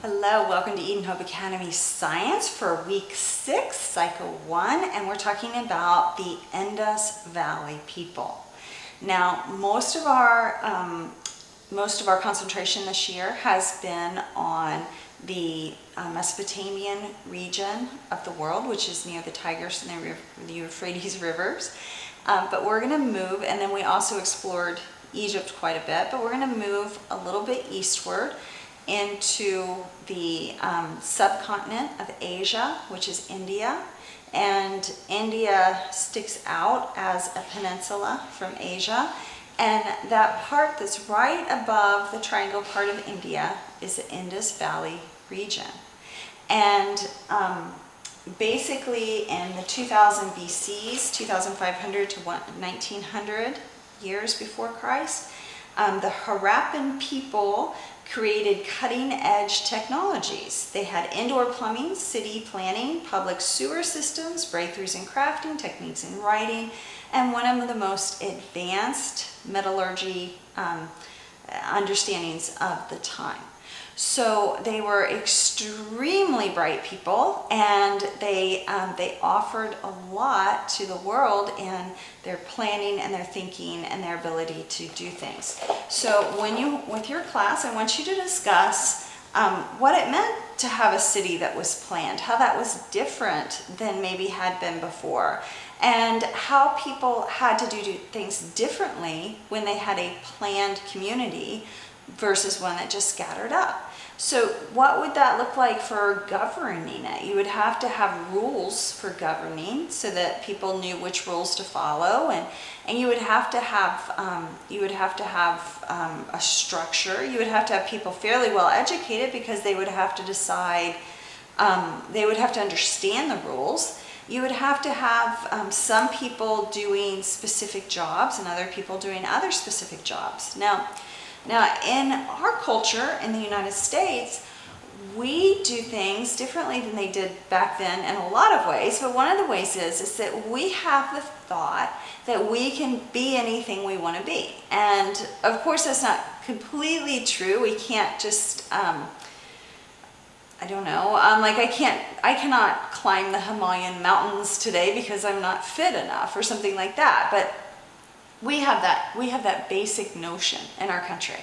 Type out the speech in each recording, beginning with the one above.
Hello, welcome to Eden Hope Academy Science for week 6, cycle 1, and we're talking about the Indus Valley people. Now, most of our concentration this year has been on the Mesopotamian region of the world, which is near the Tigris and the Euphrates rivers. But we're going to move, and then we also explored Egypt quite a bit, but we're going to move a little bit eastward into the subcontinent of Asia, which is India. And India sticks out as a peninsula from Asia. And that part that's right above the triangle part of India is the Indus Valley region. And basically in the 2000 BCs, 2500 to 1900 years before Christ, the Harappan people created cutting-edge technologies. They had indoor plumbing, city planning, public sewer systems, breakthroughs in crafting, techniques in writing, and one of the most advanced metallurgy understandings of the time. So they were extremely bright people, and they offered a lot to the world in their planning and their thinking and their ability to do things. So with your class, I want you to discuss what it meant to have a city that was planned, how that was different than maybe had been before, and how people had to do things differently when they had a planned community versus one that just scattered up. So what would that look like for governing it? You would have to have rules for governing so that people knew which rules to follow, and you would have to have a structure. You would have to have people fairly well educated because they would have to decide. They would have to understand the rules. You would have to have some people doing specific jobs and other people doing other specific jobs. Now, in our culture in the United States, we do things differently than they did back then in a lot of ways, but one of the ways is that we have the thought that we can be anything we want to be. And of course, that's not completely true. We can't just, I cannot climb the Himalayan mountains today because I'm not fit enough or something like that. But we have that basic notion in our country.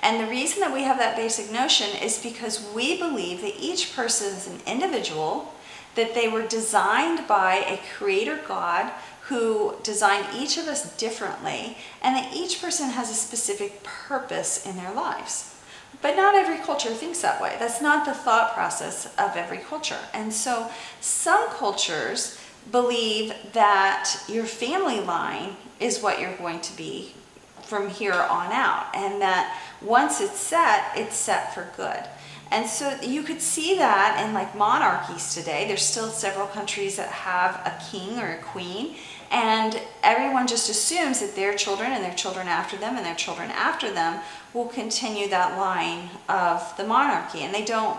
And the reason that we have that basic notion is because we believe that each person is an individual, that they were designed by a creator God who designed each of us differently, and that each person has a specific purpose in their lives. But not every culture thinks that way. That's not the thought process of every culture. And so some cultures believe that your family line is what you're going to be from here on out, and that once it's set for good. And so you could see that in like monarchies today. There's still several countries that have a king or a queen, and everyone just assumes that their children and their children after them and their children after them will continue that line of the monarchy. And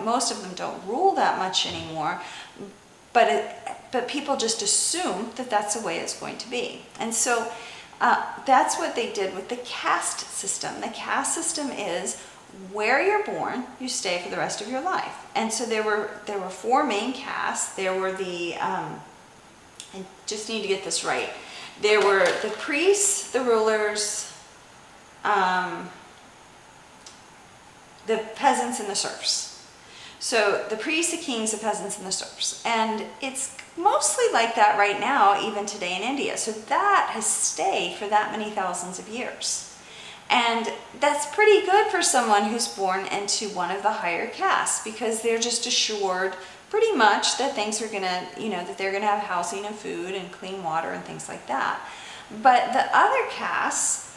most of them don't rule that much anymore, but people just assume that that's the way it's going to be. And so that's what they did with the caste system. The caste system is where you're born, you stay for the rest of your life. And so there were 4 main castes. There were I just need to get this right. There were the priests, the rulers, the peasants, and the serfs. So the priests, the kings, the peasants, and the serfs. And it's mostly like that right now, even today in India. So that has stayed for that many thousands of years. And that's pretty good for someone who's born into one of the higher castes, because they're just assured pretty much that things are going to, that they're going to have housing and food and clean water and things like that. But the other castes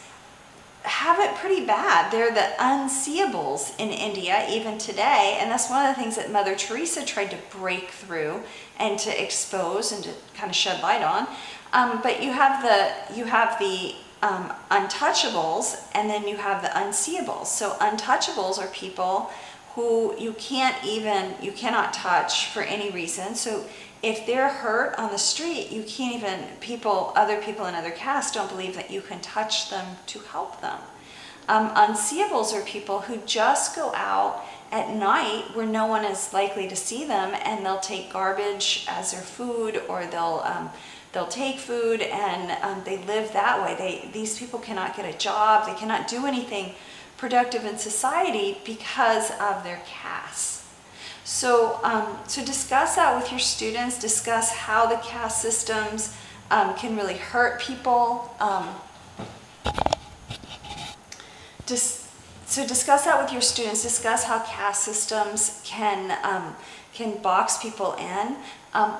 have it pretty bad. They're the unseeables in India even today, and that's one of the things that Mother Teresa tried to break through and to expose and to kind of shed light on. But you have the untouchables, and then you have the unseeables. So untouchables are people who you cannot touch for any reason. So if they're hurt on the street, you can't even, other people in other castes don't believe that you can touch them to help them. Unseeables are people who just go out at night where no one is likely to see them, and they'll take garbage as their food, or they'll take food, and they live that way. These people cannot get a job. They cannot do anything productive in society because of their caste. So discuss that with your students. Discuss how the caste systems can really hurt people. So discuss that with your students. Discuss how caste systems can box people in.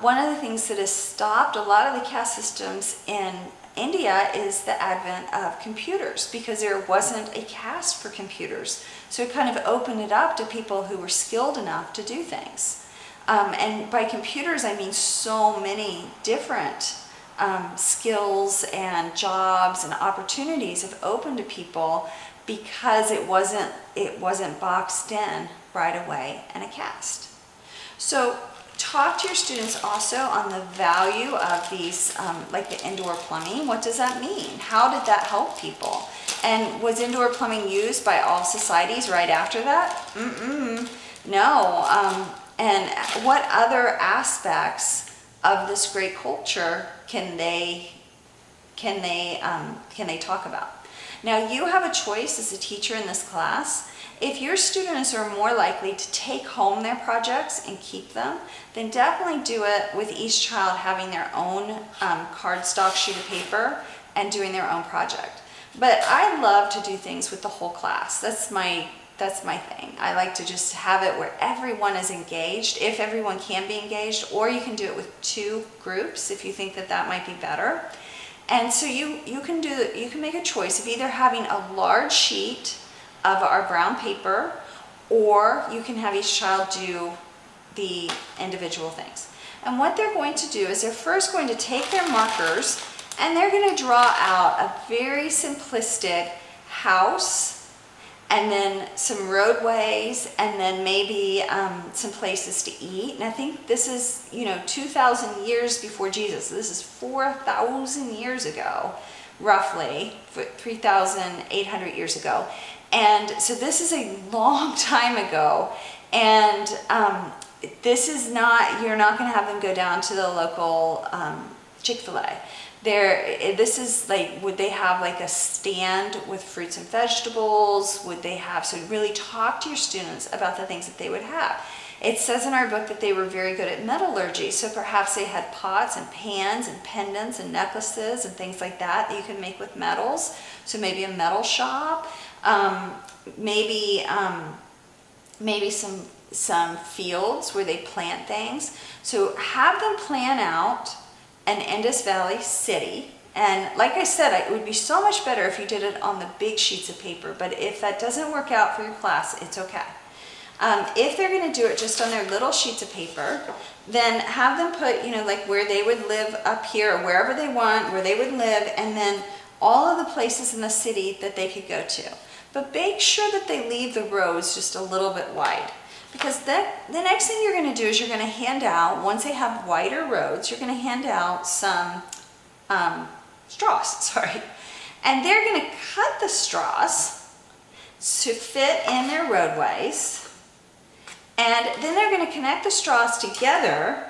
One of the things that has stopped a lot of the caste systems in India is the advent of computers, because there wasn't a caste for computers. So it kind of opened it up to people who were skilled enough to do things. And by computers, I mean so many different skills and jobs and opportunities have opened to people, because it wasn't boxed in right away in a caste. So talk to your students also on the value of these, like the indoor plumbing. What does that mean? How did that help people? And was indoor plumbing used by all societies right after that? No. And what other aspects of this great culture can they talk about? Now, you have a choice as a teacher in this class. If your students are more likely to take home their projects and keep them, then definitely do it with each child having their own cardstock sheet of paper and doing their own project. But I love to do things with the whole class. That's my thing. I like to just have it where everyone is engaged, if everyone can be engaged, or you can do it with 2 groups if you think that might be better. And so you can make a choice of either having a large sheet of our brown paper, or you can have each child do the individual things. And what they're going to do is they're first going to take their markers and they're going to draw out a very simplistic house, and then some roadways, and then maybe some places to eat. And I think this is, 2,000 years before Jesus. This is 4,000 years ago, roughly, 3,800 years ago. And so this is a long time ago. And this is not, you're not going to have them go down to the local Chick-fil-A. This is like, would they have like a stand with fruits and vegetables? Would they have, so really talk to your students about the things that they would have. It says in our book that they were very good at metallurgy, so perhaps they had pots and pans and pendants and necklaces and things like that you can make with metals. So maybe a metal shop, maybe some fields where they plant things. So have them plan out an Indus Valley city. And like I said, it would be so much better if you did it on the big sheets of paper, but if that doesn't work out for your class, it's okay. If they're going to do it just on their little sheets of paper, then have them put, like where they would live up here, or wherever they want, where they would live, and then all of the places in the city that they could go to. But make sure that they leave the roads just a little bit wide. Because the next thing you're going to do is you're going to hand out, once they have wider roads, you're going to hand out some straws, And they're going to cut the straws to fit in their roadways. And then they're going to connect the straws together.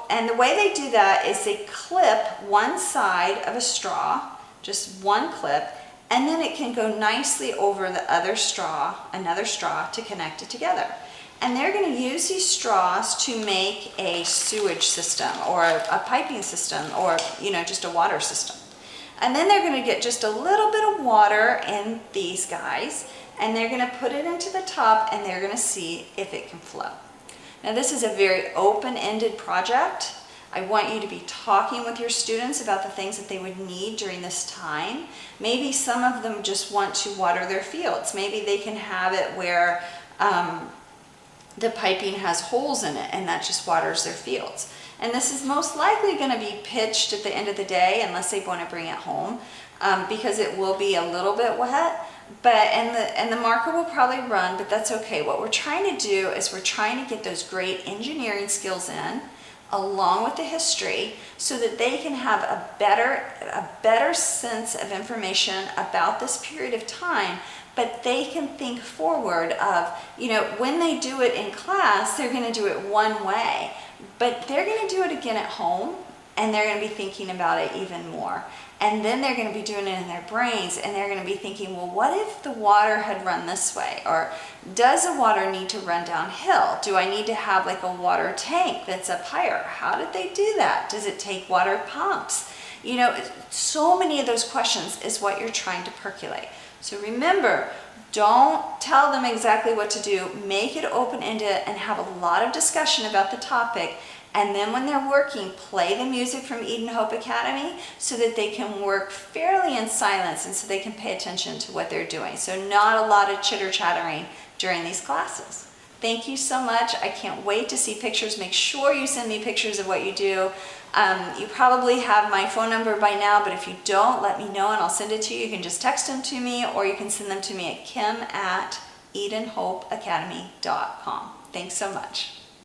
And the way they do that is they clip one side of a straw, just one clip, and then it can go nicely over the other straw, another straw, to connect it together. And they're going to use these straws to make a sewage system, or a piping system, or just a water system. And then they're going to get just a little bit of water in these guys, and they're going to put it into the top, and they're going to see if it can flow. Now this is a very open-ended project. I want you to be talking with your students about the things that they would need during this time. Maybe some of them just want to water their fields. Maybe they can have it where the piping has holes in it, and that just waters their fields. And this is most likely going to be pitched at the end of the day, unless they want to bring it home, because it will be a little bit wet. And the marker will probably run, but that's okay. What we're trying to do is we're trying to get those great engineering skills in, along with the history, so that they can have a better sense of information about this period of time but they can think forward of, when they do it in class, they're going to do it one way, but they're going to do it again at home, and they're going to be thinking about it even more. And then they're going to be doing it in their brains, and they're going to be thinking, well, what if the water had run this way? Or does the water need to run downhill? Do I need to have like a water tank that's up higher? How did they do that? Does it take water pumps? So many of those questions is what you're trying to percolate. So remember, don't tell them exactly what to do. Make it open-ended and have a lot of discussion about the topic. And then when they're working, play the music from Eden Hope Academy so that they can work fairly in silence and so they can pay attention to what they're doing. So not a lot of chitter-chattering during these classes. Thank you so much. I can't wait to see pictures. Make sure you send me pictures of what you do. You probably have my phone number by now, but if you don't, let me know and I'll send it to you. You can just text them to me, or you can send them to me at kim@edenhopeacademy.com. Thanks so much.